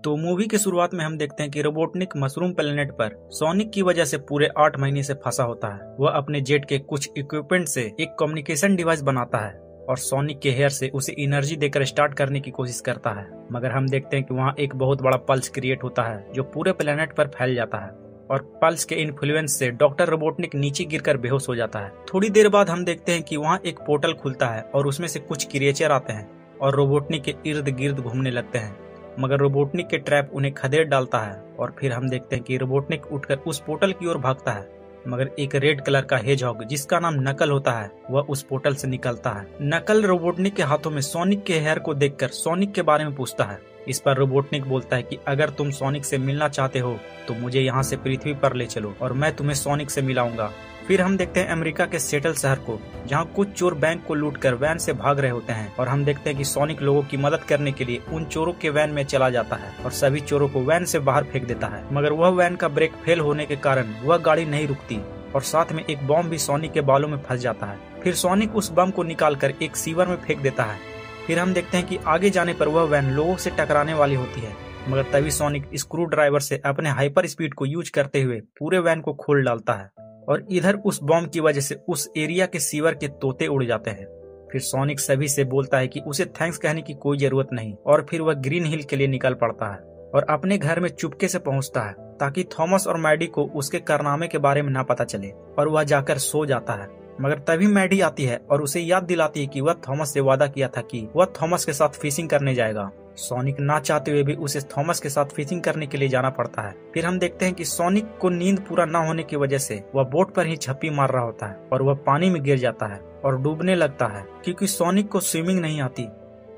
तो मूवी की शुरुआत में हम देखते हैं कि रोबोटनिक मशरूम प्लेनेट पर सोनिक की वजह से पूरे 8 महीने से फंसा होता है। वह अपने जेट के कुछ इक्विपमेंट से एक कम्युनिकेशन डिवाइस बनाता है और सोनिक के हेयर से उसे एनर्जी देकर स्टार्ट करने की कोशिश करता है, मगर हम देखते हैं कि वहाँ एक बहुत बड़ा पल्स क्रिएट होता है जो पूरे प्लेनेट पर फैल जाता है और पल्स के इन्फ्लुएंस से डॉक्टर रोबोटनिक नीचे गिरकर बेहोश हो जाता है। थोड़ी देर बाद हम देखते हैं कि वहाँ एक पोर्टल खुलता है और उसमें से कुछ क्रिएचर आते हैं और रोबोटनिक के इर्द गिर्द घूमने लगते हैं, मगर रोबोटनिक के ट्रैप उन्हें खदेड़ डालता है। और फिर हम देखते हैं कि रोबोटनिक उठकर उस पोर्टल की ओर भागता है, मगर एक रेड कलर का हेजहॉग जिसका नाम नकल होता है वह उस पोर्टल से निकलता है। नकल रोबोटनिक के हाथों में सोनिक के हेयर को देखकर सोनिक के बारे में पूछता है। इस पर रोबोटनिक बोलता है कि अगर तुम सोनिक से मिलना चाहते हो तो मुझे यहाँ से पृथ्वी पर ले चलो और मैं तुम्हें सोनिक से मिलाऊंगा। फिर हम देखते हैं अमेरिका के सेटल शहर को, जहाँ कुछ चोर बैंक को लूटकर वैन से भाग रहे होते हैं और हम देखते हैं कि सोनिक लोगों की मदद करने के लिए उन चोरों के वैन में चला जाता है और सभी चोरों को वैन से बाहर फेंक देता है, मगर वह वैन का ब्रेक फेल होने के कारण वह गाड़ी नहीं रुकती और साथ में एक बॉम्ब भी सोनिक के बालों में फंस जाता है। फिर सोनिक उस बम को निकालकर एक सीवर में फेंक देता है। फिर हम देखते हैं कि आगे जाने पर वह वैन लोगों से टकराने वाली होती है, मगर तभी सोनिक स्क्रू ड्राइवर से अपने हाइपर स्पीड को यूज करते हुए पूरे वैन को खोल डालता है और इधर उस बॉम्ब की वजह से उस एरिया के सीवर के तोते उड़ जाते हैं। फिर सोनिक सभी से बोलता है कि उसे थैंक्स कहने की कोई जरूरत नहीं और फिर वह ग्रीन हिल के लिए निकल पड़ता है और अपने घर में चुपके से पहुंचता है ताकि थॉमस और मैडी को उसके कारनामे के बारे में ना पता चले, और वह जाकर सो जाता है। मगर तभी मैडी आती है और उसे याद दिलाती है कि वह थॉमस से वादा किया था कि वह थॉमस के साथ फिशिंग करने जाएगा। सोनिक ना चाहते हुए भी उसे थॉमस के साथ फिशिंग करने के लिए जाना पड़ता है। फिर हम देखते हैं कि सोनिक को नींद पूरा ना होने की वजह से वह बोट पर ही झप्पी मार रहा होता है और वह पानी में गिर जाता है और डूबने लगता है क्योंकि सोनिक को स्विमिंग नहीं आती।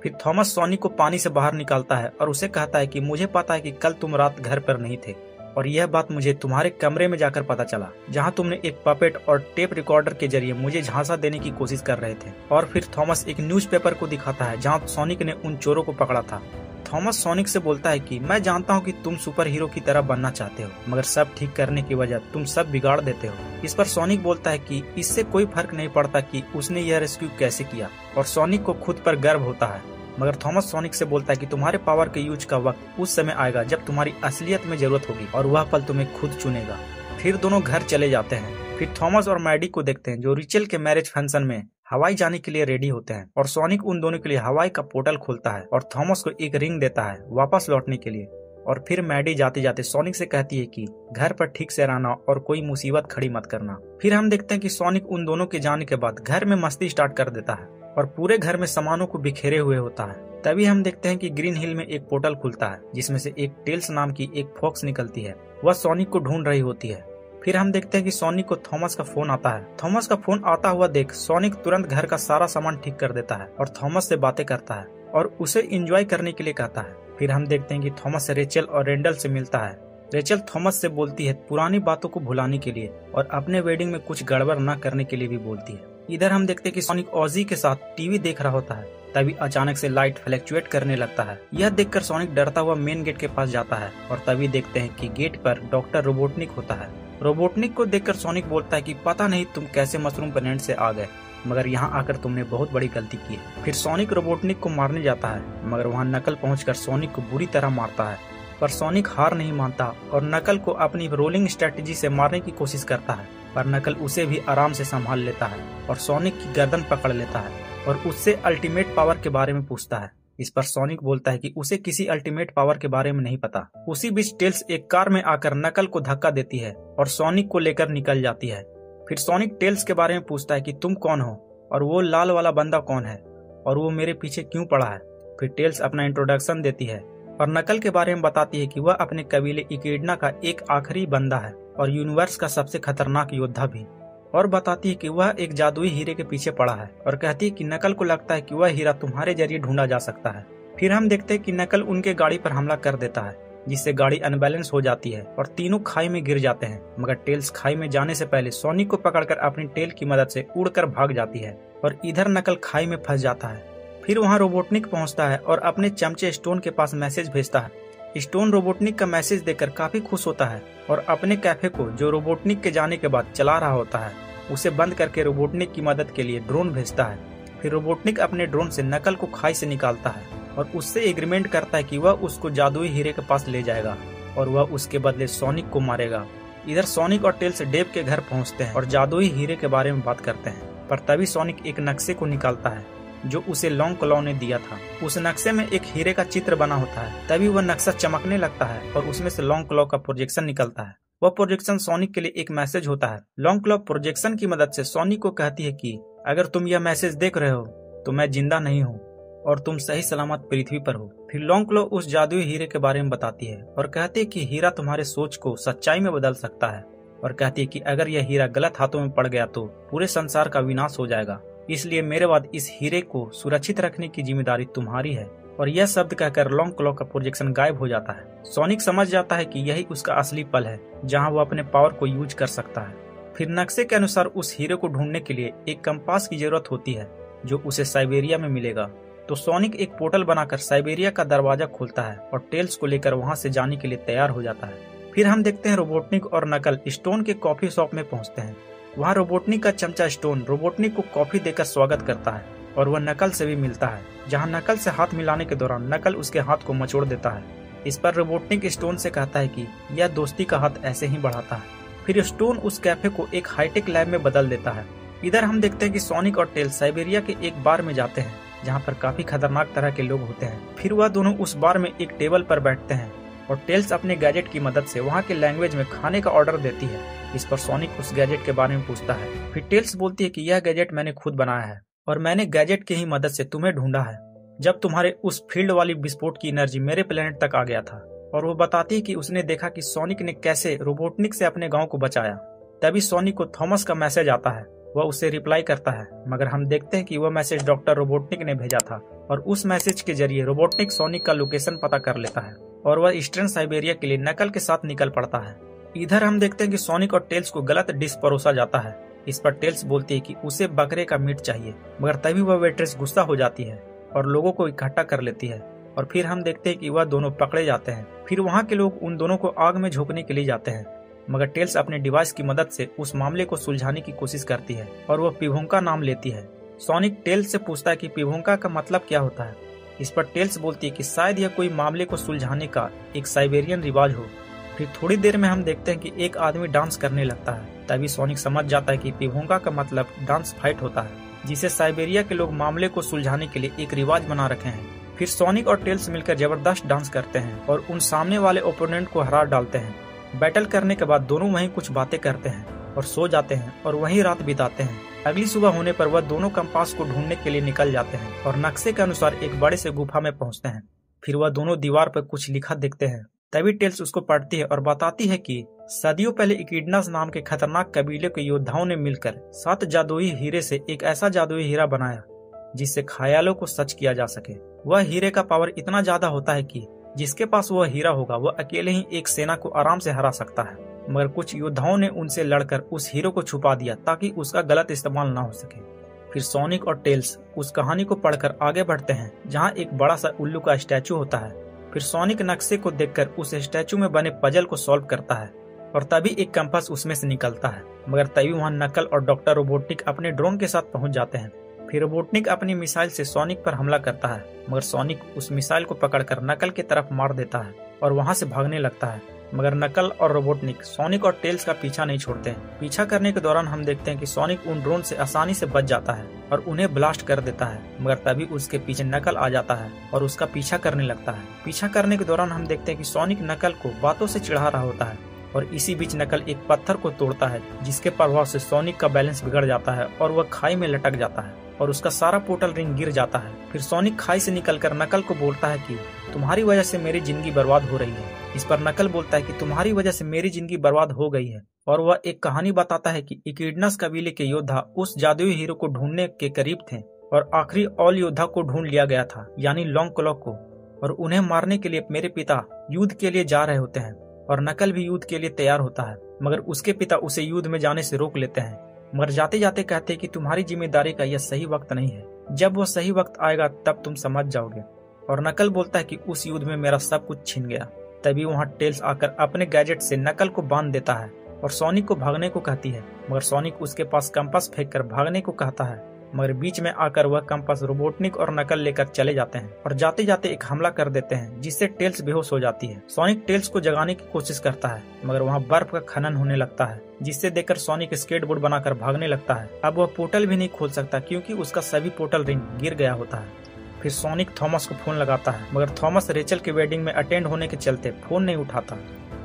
फिर थॉमस सोनिक को पानी से बाहर निकालता है और उसे कहता है कि मुझे पता है कि कल तुम रात घर पर नहीं थे और यह बात मुझे तुम्हारे कमरे में जाकर पता चला, जहां तुमने एक पपेट और टेप रिकॉर्डर के जरिए मुझे झांसा देने की कोशिश कर रहे थे। और फिर थॉमस एक न्यूज़पेपर को दिखाता है जहां सोनिक ने उन चोरों को पकड़ा था। थॉमस सोनिक से बोलता है कि मैं जानता हूं कि तुम सुपर हीरो की तरह बनना चाहते हो, मगर सब ठीक करने की वजह तुम सब बिगाड़ देते हो। इस पर सोनिक बोलता है कि इससे कोई फर्क नहीं पड़ता कि उसने यह रेस्क्यू कैसे किया, और सोनिक को खुद पर गर्व होता है। मगर थॉमस सोनिक से बोलता है कि तुम्हारे पावर के यूज का वक्त उस समय आएगा जब तुम्हारी असलियत में जरूरत होगी और वह पल तुम्हें खुद चुनेगा। फिर दोनों घर चले जाते हैं। फिर थॉमस और मैडी को देखते हैं जो रिचल के मैरिज फंक्शन में हवाई जाने के लिए रेडी होते हैं और सोनिक उन दोनों के लिए हवाई का पोर्टल खोलता है और थॉमस को एक रिंग देता है वापस लौटने के लिए। और फिर मैडी जाते जाते सोनिक से कहती है कि घर पर ठीक से रहना और कोई मुसीबत खड़ी मत करना। फिर हम देखते हैं कि सोनिक उन दोनों के जाने के बाद घर में मस्ती स्टार्ट कर देता है और पूरे घर में सामानों को बिखेरे हुए होता है। तभी हम देखते हैं कि ग्रीन हिल में एक पोर्टल खुलता है जिसमें से एक टेल्स नाम की एक फॉक्स निकलती है। वह सोनिक को ढूंढ रही होती है। फिर हम देखते हैं कि सोनिक को थॉमस का फोन आता है। थॉमस का फोन आता हुआ देख सोनिक तुरंत घर का सारा सामान ठीक कर देता है और थॉमस से बातें करता है और उसे एंजॉय करने के लिए कहता है। फिर हम देखते हैं कि थॉमस रेचल और रेंडल से मिलता है। रेचल थॉमस से बोलती है पुरानी बातों को भुलाने के लिए और अपने वेडिंग में कुछ गड़बड़ न करने के लिए भी बोलती है। इधर हम देखते हैं कि सोनिक ऑजी के साथ टीवी देख रहा होता है। तभी अचानक से लाइट फ्लैक्चुएट करने लगता है। यह देखकर सोनिक डरता हुआ मेन गेट के पास जाता है और तभी देखते हैं कि गेट पर डॉक्टर रोबोटनिक होता है। रोबोटनिक को देखकर सोनिक बोलता है कि पता नहीं तुम कैसे मशरूम प्लेनेट से आ गए, मगर यहाँ आकर तुमने बहुत बड़ी गलती की है। फिर सोनिक रोबोटनिक को मारने जाता है, मगर वहाँ नकल पहुंचकर सोनिक को बुरी तरह मारता है, पर सोनिक हार नहीं मानता और नकल को अपनी रोलिंग स्ट्रेटेजी से मारने की कोशिश करता है, पर नकल उसे भी आराम से संभाल लेता है और सोनिक की गर्दन पकड़ लेता है और उससे अल्टीमेट पावर के बारे में पूछता है। इस पर सोनिक बोलता है कि उसे किसी अल्टीमेट पावर के बारे में नहीं पता। उसी बीच टेल्स एक कार में आकर नकल को धक्का देती है और सोनिक को लेकर निकल जाती है। फिर सोनिक टेल्स के बारे में पूछता है कि तुम कौन हो और वो लाल वाला बंदा कौन है और वो मेरे पीछे क्यों पड़ा है। फिर टेल्स अपना इंट्रोडक्शन देती है और नकल के बारे में बताती है कि वह अपने कबीले इकेडना का एक आखिरी बंदा है और यूनिवर्स का सबसे खतरनाक योद्धा भी, और बताती है कि वह एक जादुई हीरे के पीछे पड़ा है और कहती है कि नकल को लगता है कि वह हीरा तुम्हारे जरिए ढूंढा जा सकता है। फिर हम देखते हैं कि नकल उनके गाड़ी पर हमला कर देता है जिससे गाड़ी अनबैलेंस हो जाती है और तीनों खाई में गिर जाते हैं, मगर टेल्स खाई में जाने से पहले सोनिक को पकड़कर अपनी टेल की मदद से उड़कर भाग जाती है और इधर नकल खाई में फंस जाता है। फिर वहाँ रोबोटनिक पहुँचता है और अपने चमचे स्टोन के पास मैसेज भेजता है। स्टोन रोबोटनिक का मैसेज देखकर काफी खुश होता है और अपने कैफे को जो रोबोटनिक के जाने के बाद चला रहा होता है उसे बंद करके रोबोटनिक की मदद के लिए ड्रोन भेजता है। फिर रोबोटनिक अपने ड्रोन से नकल को खाई से निकालता है और उससे एग्रीमेंट करता है कि वह उसको जादुई हीरे के पास ले जाएगा और वह उसके बदले सोनिक को मारेगा। इधर सोनिक और टेल्स डेव के घर पहुंचते हैं और जादुई हीरे के बारे में बात करते हैं, पर तभी सोनिक एक नक्शे को निकालता है जो उसे लॉन्ग क्लॉ ने दिया था। उस नक्शे में एक हीरे का चित्र बना होता है। तभी वह नक्शा चमकने लगता है और उसमें से लॉन्ग क्लॉ का प्रोजेक्शन निकलता है। वह प्रोजेक्शन सोनिक के लिए एक मैसेज होता है। लॉन्ग क्लॉ प्रोजेक्शन की मदद से सोनिक को कहती है कि अगर तुम यह मैसेज देख रहे हो तो मैं जिंदा नहीं हूँ और तुम सही सलामत पृथ्वी पर हो। फिर लॉन्ग क्लॉ उस जादुई हीरे के बारे में बताती है और कहती है कि हीरा तुम्हारे सोच को सच्चाई में बदल सकता है, और कहती है कि अगर यह हीरा गलत हाथों में पड़ गया तो पूरे संसार का विनाश हो जाएगा। इसलिए मेरे बाद इस हीरे को सुरक्षित रखने की जिम्मेदारी तुम्हारी है। और यह शब्द कहकर लॉन्ग क्लॉ का प्रोजेक्शन गायब हो जाता है। सोनिक समझ जाता है कि यही उसका असली पल है जहां वो अपने पावर को यूज कर सकता है। फिर नक्शे के अनुसार उस हीरे को ढूंढने के लिए एक कंपास की जरूरत होती है जो उसे साइबेरिया में मिलेगा। तो सोनिक एक पोर्टल बनाकर साइबेरिया का दरवाजा खोलता है और टेल्स को लेकर वहां से जाने के लिए तैयार हो जाता है। फिर हम देखते हैं रोबोटनिक और नकल स्टोन के कॉफी शॉप में पहुंचते हैं। वहाँ रोबोटनिक का चमचा स्टोन रोबोटनिक को कॉफी देकर स्वागत करता है और वह नकल से भी मिलता है, जहाँ नकल से हाथ मिलाने के दौरान नकल उसके हाथ को मचोड़ देता है। इस पर रोबोटनिक स्टोन से कहता है कि यह दोस्ती का हाथ ऐसे ही बढ़ाता है। फिर स्टोन उस कैफे को एक हाईटेक लैब में बदल देता है। इधर हम देखते हैं कि सोनिक और टेल्स साइबेरिया के एक बार में जाते हैं जहाँ पर काफी खतरनाक तरह के लोग होते हैं। फिर वह दोनों उस बार में एक टेबल पर बैठते हैं और टेल्स अपने गैजेट की मदद से वहाँ के लैंग्वेज में खाने का ऑर्डर देती है। इस पर सोनिक उस गैजेट के बारे में पूछता है। फिर टेल्स बोलती है कि यह गैजेट मैंने खुद बनाया है और मैंने गैजेट की ही मदद से तुम्हें ढूंढा है जब तुम्हारे उस फील्ड वाली विस्फोट की एनर्जी मेरे प्लेनेट तक आ गया था। और वो बताती है कि उसने देखा कि सोनिक ने कैसे रोबोटनिक से अपने गांव को बचाया। तभी सोनिक को थॉमस का मैसेज आता है। वह उससे रिप्लाई करता है, मगर हम देखते हैं कि वह मैसेज डॉक्टर रोबोटनिक ने भेजा था और उस मैसेज के जरिए रोबोटनिक सोनिक का लोकेशन पता कर लेता है और वह ईस्टर्न साइबेरिया के लिए नकल के साथ निकल पड़ता है। इधर हम देखते हैं कि सोनिक और टेल्स को गलत डिश परोसा जाता है। इस पर टेल्स बोलती है कि उसे बकरे का मीट चाहिए, मगर तभी वह वेट्रेस गुस्सा हो जाती है और लोगों को इकट्ठा कर लेती है। और फिर हम देखते हैं कि वह दोनों पकड़े जाते हैं। फिर वहाँ के लोग उन दोनों को आग में झोंकने के लिए जाते हैं, मगर टेल्स अपने डिवाइस की मदद से उस मामले को सुलझाने की कोशिश करती है और वह पिभोंका नाम लेती है। सोनिक टेल्स से पूछता है कि पिभोंका का मतलब क्या होता है। इस पर टेल्स बोलती है कि शायद यह कोई मामले को सुलझाने का एक साइबेरियन रिवाज हो। फिर थोड़ी देर में हम देखते हैं कि एक आदमी डांस करने लगता है। तभी सोनिक समझ जाता है कि पिभोंका का मतलब डांस फाइट होता है, जिसे साइबेरिया के लोग मामले को सुलझाने के लिए एक रिवाज बना रखे हैं। फिर सोनिक और टेल्स मिलकर जबरदस्त डांस करते हैं और उन सामने वाले ओपोनेंट को हरा डालते हैं। बैटल करने के बाद दोनों वहीं कुछ बातें करते हैं और सो जाते हैं और वहीं रात बिताते हैं। अगली सुबह होने पर वह दोनों कंपास को ढूंढने के लिए निकल जाते हैं और नक्शे के अनुसार एक बड़े से गुफा में पहुंचते हैं। फिर वह दोनों दीवार पर कुछ लिखा देखते हैं। तभी टेल्स उसको पढ़ती है और बताती है कि सदियों पहले इकिडनास नाम के खतरनाक कबीले के योद्धाओं ने मिलकर 7 जादुई हीरे से एक ऐसा जादुई हीरा बनाया जिससे ख्यालों को सच किया जा सके। वह हीरे का पावर इतना ज्यादा होता है कि जिसके पास वह हीरा होगा वह अकेले ही एक सेना को आराम से हरा सकता है। मगर कुछ योद्धाओं ने उनसे लड़कर उस हीरो को छुपा दिया ताकि उसका गलत इस्तेमाल ना हो सके। फिर सोनिक और टेल्स उस कहानी को पढ़कर आगे बढ़ते हैं, जहाँ एक बड़ा सा उल्लू का स्टैचू होता है। फिर सोनिक नक्शे को देखकर उस स्टैचू में बने पजल को सॉल्व करता है और तभी एक कंपास उसमें से निकलता है। मगर तभी वहाँ नकल और डॉक्टर रोबोटनिक अपने ड्रोन के साथ पहुंच जाते हैं। फिर रोबोटनिक अपनी मिसाइल से सोनिक पर हमला करता है, मगर सोनिक उस मिसाइल को पकड़कर नकल की तरफ मार देता है और वहां से भागने लगता है। मगर नकल और रोबोटनिक सोनिक और टेल्स का पीछा नहीं छोड़ते हैं। पीछा करने के दौरान हम देखते हैं कि सोनिक उन ड्रोन से आसानी से बच जाता है और उन्हें ब्लास्ट कर देता है। मगर तभी उसके पीछे नकल आ जाता है और उसका पीछा करने लगता है। पीछा करने के दौरान हम देखते हैं कि सोनिक नकल को बातों से चिढ़ा रहा होता है और इसी बीच नकल एक पत्थर को तोड़ता है, जिसके प्रभाव से सोनिक का बैलेंस बिगड़ जाता है और वह खाई में लटक जाता है और उसका सारा पोर्टल रिंग गिर जाता है। फिर सोनिक खाई से निकलकर नकल को बोलता है कि तुम्हारी वजह से मेरी जिंदगी बर्बाद हो रही है। इस पर नकल बोलता है कि तुम्हारी वजह से मेरी जिंदगी बर्बाद हो गई है और वह एक कहानी बताता है कि इकिडनास कबीले के योद्धा उस जादुई हीरो को ढूंढने के करीब थे और आखिरी ऑल योद्धा को ढूंढ लिया गया था, यानी लॉन्ग क्लॉ को, और उन्हें मारने के लिए मेरे पिता युद्ध के लिए जा रहे होते हैं और नकल भी युद्ध के लिए तैयार होता है। मगर उसके पिता उसे युद्ध में जाने से रोक लेते हैं, मगर जाते जाते कहते हैं कि तुम्हारी जिम्मेदारी का यह सही वक्त नहीं है, जब वह सही वक्त आएगा तब तुम समझ जाओगे। और नकल बोलता है कि उस युद्ध में मेरा सब कुछ छिन गया। तभी वहाँ टेल्स आकर अपने गैजेट से नकल को बांध देता है और सोनिक को भागने को कहती है, मगर सोनिक उसके पास कंपास फेंक कर भागने को कहता है मगर बीच में आकर वह कंपास रोबोटनिक और नकल लेकर चले जाते हैं और जाते जाते एक हमला कर देते हैं, जिससे टेल्स बेहोश हो जाती है। सोनिक टेल्स को जगाने की कोशिश करता है, मगर वहाँ बर्फ का खनन होने लगता है, जिससे देखकर सोनिक स्केटबोर्ड बनाकर भागने लगता है। अब वह पोर्टल भी नहीं खोल सकता क्योंकि उसका सभी पोर्टल रिंग गिर गया होता है। फिर सोनिक थॉमस को फोन लगाता है, मगर थॉमस रेचल के वेडिंग में अटेंड होने के चलते फोन नहीं उठाता।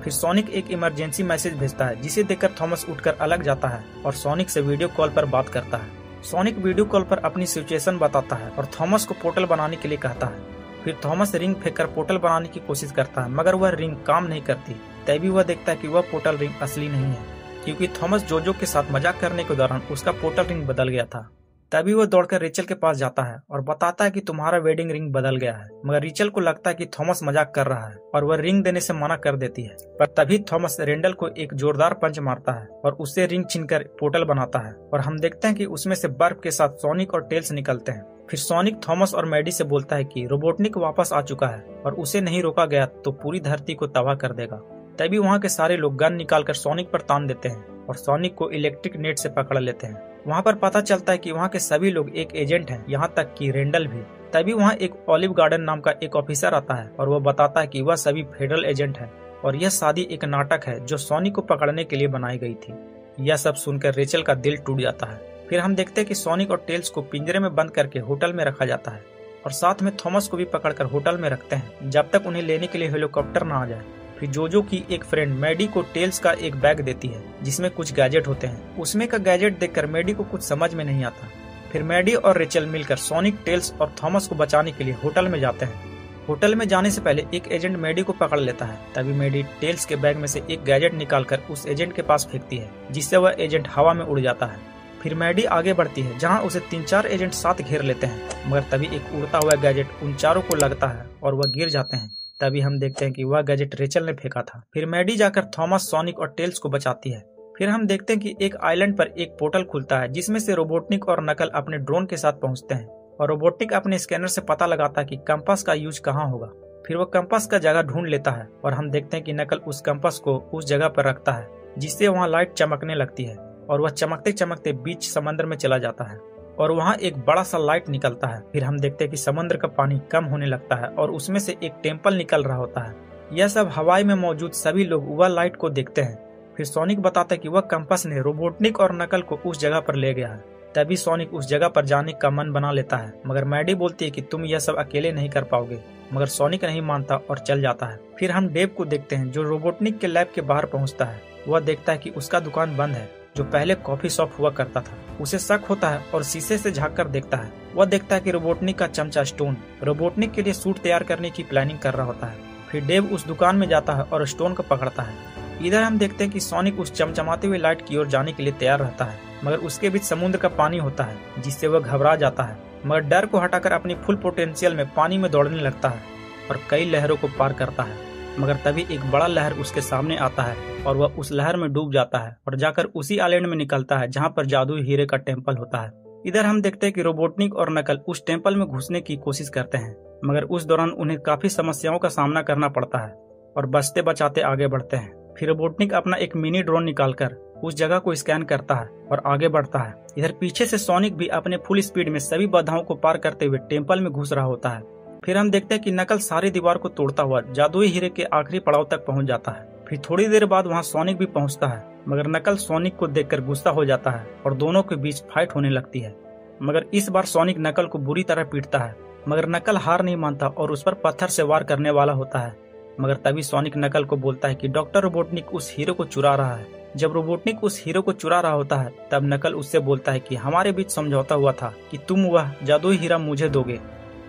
फिर सोनिक एक इमरजेंसी मैसेज भेजता है, जिसे देखकर थॉमस उठकर अलग जाता है और सोनिक से वीडियो कॉल पर बात करता है। सोनिक वीडियो कॉल पर अपनी सिचुएशन बताता है और थॉमस को पोर्टल बनाने के लिए कहता है। फिर थॉमस रिंग फेंककर पोर्टल बनाने की कोशिश करता है, मगर वह रिंग काम नहीं करती। तभी वह देखता है कि वह पोर्टल रिंग असली नहीं है, क्योंकि थॉमस जोजो के साथ मजाक करने के दौरान उसका पोर्टल रिंग बदल गया था। तभी वह दौड़कर रेचल के पास जाता है और बताता है कि तुम्हारा वेडिंग रिंग बदल गया है। मगर रेचल को लगता है कि थॉमस मजाक कर रहा है और वह रिंग देने से मना कर देती है। पर तभी थॉमस रेंडल को एक जोरदार पंच मारता है और उससे रिंग छीनकर पोर्टल बनाता है और हम देखते हैं कि उसमें से बर्फ के साथ सोनिक और टेल्स निकलते हैं। फिर सोनिक थॉमस और मैडी से बोलता है कि रोबोटनिक वापस आ चुका है और उसे नहीं रोका गया तो पूरी धरती को तबाह कर देगा। तभी वहाँ के सारे लोग गन निकालकर सोनिक पर तान देते हैं और सोनिक को इलेक्ट्रिक नेट से पकड़ लेते हैं। वहाँ पर पता चलता है कि वहाँ के सभी लोग एक एजेंट हैं, यहाँ तक कि रेंडल भी। तभी वहाँ एक ऑलिव गार्डन नाम का एक ऑफिसर आता है और वह बताता है कि वह सभी फेडरल एजेंट है और यह शादी एक नाटक है जो सोनिक को पकड़ने के लिए बनाई गई थी। यह सब सुनकर रेचल का दिल टूट जाता है। फिर हम देखते हैं कि सोनिक और टेल्स को पिंजरे में बंद करके होटल में रखा जाता है और साथ में थॉमस को भी पकड़कर होटल में रखते हैं जब तक उन्हें लेने के लिए हेलीकॉप्टर न आ जाए। फिर जोजो की एक फ्रेंड मैडी को टेल्स का एक बैग देती है जिसमें कुछ गैजेट होते हैं। उसमें का गैजेट देखकर मैडी को कुछ समझ में नहीं आता। फिर मैडी और रेचल मिलकर सोनिक, टेल्स और थॉमस को बचाने के लिए होटल में जाते हैं। होटल में जाने से पहले एक एजेंट मैडी को पकड़ लेता है। तभी मैडी टेल्स के बैग में से एक गैजेट निकालकर उस एजेंट के पास फेंकती है, जिससे वह एजेंट हवा में उड़ जाता है। फिर मैडी आगे बढ़ती है जहाँ उसे 3-4 एजेंट साथ घेर लेते हैं, मगर तभी एक उड़ता हुआ गैजेट उन चारों को लगता है और वह गिर जाते हैं। तभी हम देखते हैं कि वह गैजेट रेचल ने फेंका था। फिर मैडी जाकर थॉमस, सोनिक और टेल्स को बचाती है। फिर हम देखते हैं कि एक आइलैंड पर एक पोर्टल खुलता है जिसमें से रोबोटनिक और नकल अपने ड्रोन के साथ पहुंचते हैं और रोबोटनिक अपने स्कैनर से पता लगाता है कि कंपास का यूज कहाँ होगा। फिर वह कंपास का जगह ढूंढ लेता है और हम देखते हैं कि नकल उस कंपास को उस जगह पर रखता है, जिससे वहाँ लाइट चमकने लगती है और वह चमकते चमकते बीच समंदर में चला जाता है और वहाँ एक बड़ा सा लाइट निकलता है। फिर हम देखते हैं कि समुद्र का पानी कम होने लगता है और उसमें से एक टेम्पल निकल रहा होता है। यह सब हवाई में मौजूद सभी लोग वह लाइट को देखते हैं। फिर सोनिक बताता है कि वह कंपास ने रोबोटनिक और नकल को उस जगह पर ले गया है। तभी सोनिक उस जगह पर जाने का मन बना लेता है, मगर मैडी बोलती है कि तुम यह सब अकेले नहीं कर पाओगे। मगर सोनिक नहीं मानता और चल जाता है। फिर हम डेव को देखते हैं जो रोबोटनिक के लैब के बाहर पहुंचता है। वह देखता है कि उसका दुकान बंद है जो पहले कॉफी शॉप हुआ करता था। उसे शक होता है और शीशे से झांक कर देखता है। वह देखता है कि रोबोटनिक का चमचा स्टोन रोबोटनिक के लिए सूट तैयार करने की प्लानिंग कर रहा होता है। फिर डेव उस दुकान में जाता है और स्टोन को पकड़ता है। इधर हम देखते हैं कि सोनिक उस चमचमाते हुए लाइट की ओर जाने के लिए तैयार रहता है, मगर उसके बीच समुद्र का पानी होता है जिससे वह घबरा जाता है, मगर डर को हटाकर अपनी फुल पोटेंशियल में पानी में दौड़ने लगता है और कई लहरों को पार करता है। मगर तभी एक बड़ा लहर उसके सामने आता है और वह उस लहर में डूब जाता है और जाकर उसी आइलैंड में निकलता है जहाँ पर जादुई हीरे का टेम्पल होता है। इधर हम देखते हैं कि रोबोटनिक और नकल उस टेम्पल में घुसने की कोशिश करते हैं, मगर उस दौरान उन्हें काफी समस्याओं का सामना करना पड़ता है और बचते बचाते आगे बढ़ते हैं। फिर रोबोटनिक अपना एक मिनी ड्रोन निकालकर उस जगह को स्कैन करता है और आगे बढ़ता है। इधर पीछे से सोनिक भी अपने फुल स्पीड में सभी बाधाओं को पार करते हुए टेम्पल में घुस रहा होता है। फिर हम देखते हैं कि नकल सारी दीवार को तोड़ता हुआ जादुई हीरे के आखिरी पड़ाव तक पहुंच जाता है। फिर थोड़ी देर बाद वहां सोनिक भी पहुंचता है, मगर नकल सोनिक को देखकर गुस्सा हो जाता है और दोनों के बीच फाइट होने लगती है। मगर इस बार सोनिक नकल को बुरी तरह पीटता है, मगर नकल हार नहीं मानता और उस पर पत्थर से वार करने वाला होता है। मगर तभी सोनिक नकल को बोलता है कि डॉक्टर रोबोटनिक उस हीरो को चुरा रहा है। जब रोबोटनिक उस हीरो को चुरा रहा होता है तब नकल उससे बोलता है कि हमारे बीच समझौता हुआ था कि तुम वह जादुई हीरा मुझे दोगे।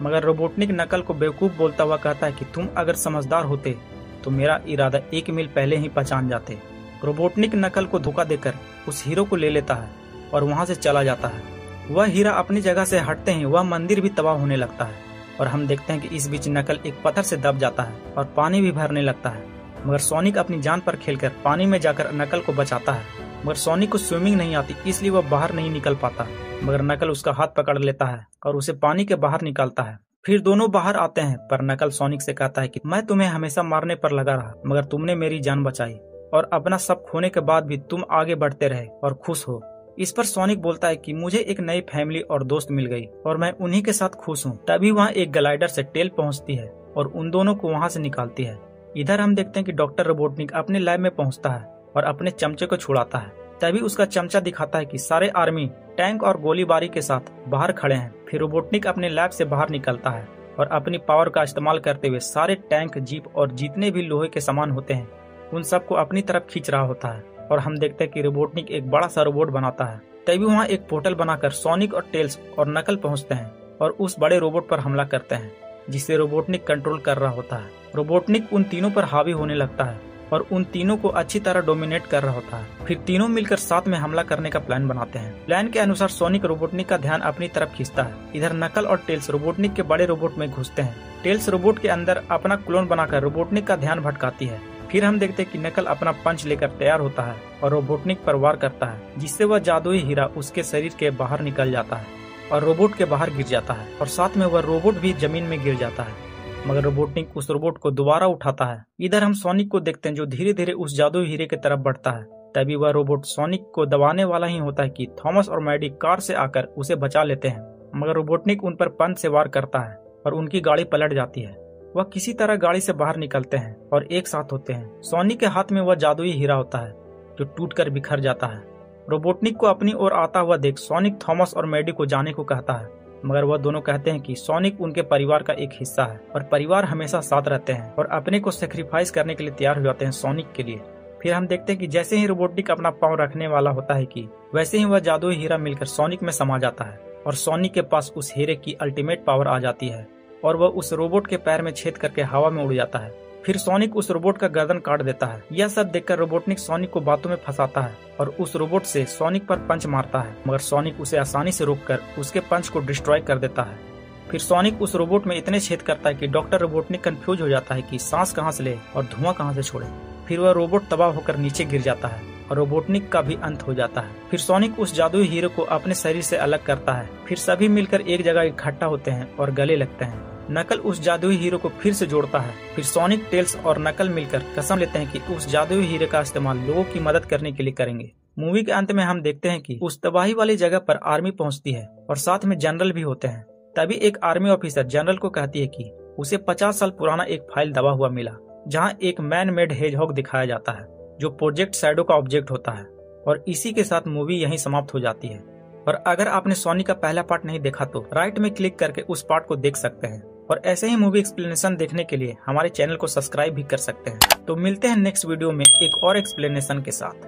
मगर रोबोटनिक नकल को बेवकूफ बोलता हुआ कहता है कि तुम अगर समझदार होते तो मेरा इरादा 1 मील पहले ही पहचान जाते। रोबोटनिक नकल को धोखा देकर उस हीरो को ले लेता है और वहां से चला जाता है। वह हीरा अपनी जगह से हटते ही वह मंदिर भी तबाह होने लगता है और हम देखते हैं कि इस बीच नकल एक पत्थर से दब जाता है और पानी भी भरने लगता है। मगर सोनिक अपनी जान पर खेलकर पानी में जाकर नकल को बचाता है, मगर सोनिक को स्विमिंग नहीं आती इसलिए वह बाहर नहीं निकल पाता। मगर नकल उसका हाथ पकड़ लेता है और उसे पानी के बाहर निकालता है। फिर दोनों बाहर आते हैं, पर नकल सोनिक से कहता है कि मैं तुम्हें हमेशा मारने पर लगा रहा, मगर तुमने मेरी जान बचाई और अपना सब खोने के बाद भी तुम आगे बढ़ते रहे और खुश हो। इस पर सोनिक बोलता है कि मुझे एक नई फैमिली और दोस्त मिल गई और मैं उन्हीं के साथ खुश हूँ। तभी वहाँ एक ग्लाइडर से टेल पहुँचती है और उन दोनों को वहाँ से निकालती है। इधर हम देखते हैं कि डॉक्टर रोबोटनिक अपने लैब में पहुँचता है और अपने चमचे को छुड़ाता है। तभी उसका चमचा दिखाता है कि सारे आर्मी टैंक और गोलीबारी के साथ बाहर खड़े हैं। फिर रोबोटनिक अपने लैब से बाहर निकलता है और अपनी पावर का इस्तेमाल करते हुए सारे टैंक, जीप और जितने भी लोहे के सामान होते हैं उन सबको अपनी तरफ खींच रहा होता है। और हम देखते हैं कि रोबोटनिक एक बड़ा सा रोबोट बनाता है। तभी वहाँ एक पोर्टल बनाकर सोनिक और टेल्स और नकल पहुँचते हैं और उस बड़े रोबोट पर हमला करते हैं जिसे रोबोटनिक कंट्रोल कर रहा होता है। रोबोटनिक उन तीनों पर हावी होने लगता है और उन तीनों को अच्छी तरह डोमिनेट कर रहा होता है। फिर तीनों मिलकर साथ में हमला करने का प्लान बनाते हैं। प्लान के अनुसार सोनिक रोबोटनिक का ध्यान अपनी तरफ खींचता है। इधर नकल और टेल्स रोबोटनिक के बड़े रोबोट में घुसते हैं। टेल्स रोबोट के अंदर अपना क्लोन बनाकर रोबोटनिक का ध्यान भटकाती है। फिर हम देखते हैं कि नकल अपना पंच लेकर तैयार होता है और रोबोटनिक पर वार करता है, जिससे वह जादुई हीरा उसके शरीर के बाहर निकल जाता है और रोबोट के बाहर गिर जाता है और साथ में वह रोबोट भी जमीन में गिर जाता है। मगर रोबोटनिक उस रोबोट को दोबारा उठाता है। इधर हम सोनिक को देखते हैं जो धीरे धीरे उस जादुई हीरे की तरफ बढ़ता है। तभी वह रोबोट सोनिक को दबाने वाला ही होता है कि थॉमस और मैडी कार से आकर उसे बचा लेते हैं। मगर रोबोटनिक उन पर पंच से वार करता है और उनकी गाड़ी पलट जाती है। वह किसी तरह गाड़ी से बाहर निकलते हैं और एक साथ होते हैं। सोनिक के हाथ में वह जादुई हीरा होता है जो टूटकर बिखर जाता है। रोबोटनिक को अपनी ओर आता हुआ देख सोनिक थॉमस और मैडी को जाने को कहता है, मगर वह दोनों कहते हैं कि सोनिक उनके परिवार का एक हिस्सा है और परिवार हमेशा साथ रहते हैं और अपने को सेक्रीफाइस करने के लिए तैयार हो जाते हैं सोनिक के लिए। फिर हम देखते हैं कि जैसे ही रोबोटनिक अपना पाँव रखने वाला होता है कि वैसे ही वह जादुई हीरा मिलकर सोनिक में समा जाता है और सोनिक के पास उस हीरे की अल्टीमेट पावर आ जाती है और वह उस रोबोट के पैर में छेद करके हवा में उड़ जाता है। फिर सोनिक उस रोबोट का गर्दन काट देता है। यह सब देखकर रोबोटनिक सोनिक को बातों में फंसाता है और उस रोबोट से सोनिक पर पंच मारता है, मगर सोनिक उसे आसानी से रोककर उसके पंच को डिस्ट्रॉय कर देता है। फिर सोनिक उस रोबोट में इतने छेद करता है कि डॉक्टर रोबोटनिक कंफ्यूज हो जाता है कि सांस कहाँ से ले और धुआं कहाँ से छोड़े। फिर वह रोबोट तबाह होकर नीचे गिर जाता है और रोबोटनिक का भी अंत हो जाता है। फिर सोनिक उस जादुई हीरो को अपने शरीर से अलग करता है। फिर सभी मिलकर एक जगह इकट्ठा होते हैं और गले लगते हैं। नकल उस जादुई हीरो को फिर से जोड़ता है। फिर सोनिक, टेल्स और नकल मिलकर कसम लेते हैं कि उस जादुई हीरे का इस्तेमाल लोगों की मदद करने के लिए करेंगे। मूवी के अंत में हम देखते हैं कि उस तबाही वाली जगह पर आर्मी पहुंचती है और साथ में जनरल भी होते हैं। तभी एक आर्मी ऑफिसर जनरल को कहती है कि उसे 50 साल पुराना एक फाइल दबा हुआ मिला, जहाँ एक मैन मेड हेजहॉग दिखाया जाता है जो प्रोजेक्ट शैडो का ऑब्जेक्ट होता है। और इसी के साथ मूवी यहीं समाप्त हो जाती है। और अगर आपने सोनिक का पहला पार्ट नहीं देखा तो राइट में क्लिक करके उस पार्ट को देख सकते हैं और ऐसे ही मूवी एक्सप्लेनेशन देखने के लिए हमारे चैनल को सब्सक्राइब भी कर सकते हैं। तो मिलते हैं नेक्स्ट वीडियो में एक और एक्सप्लेनेशन के साथ।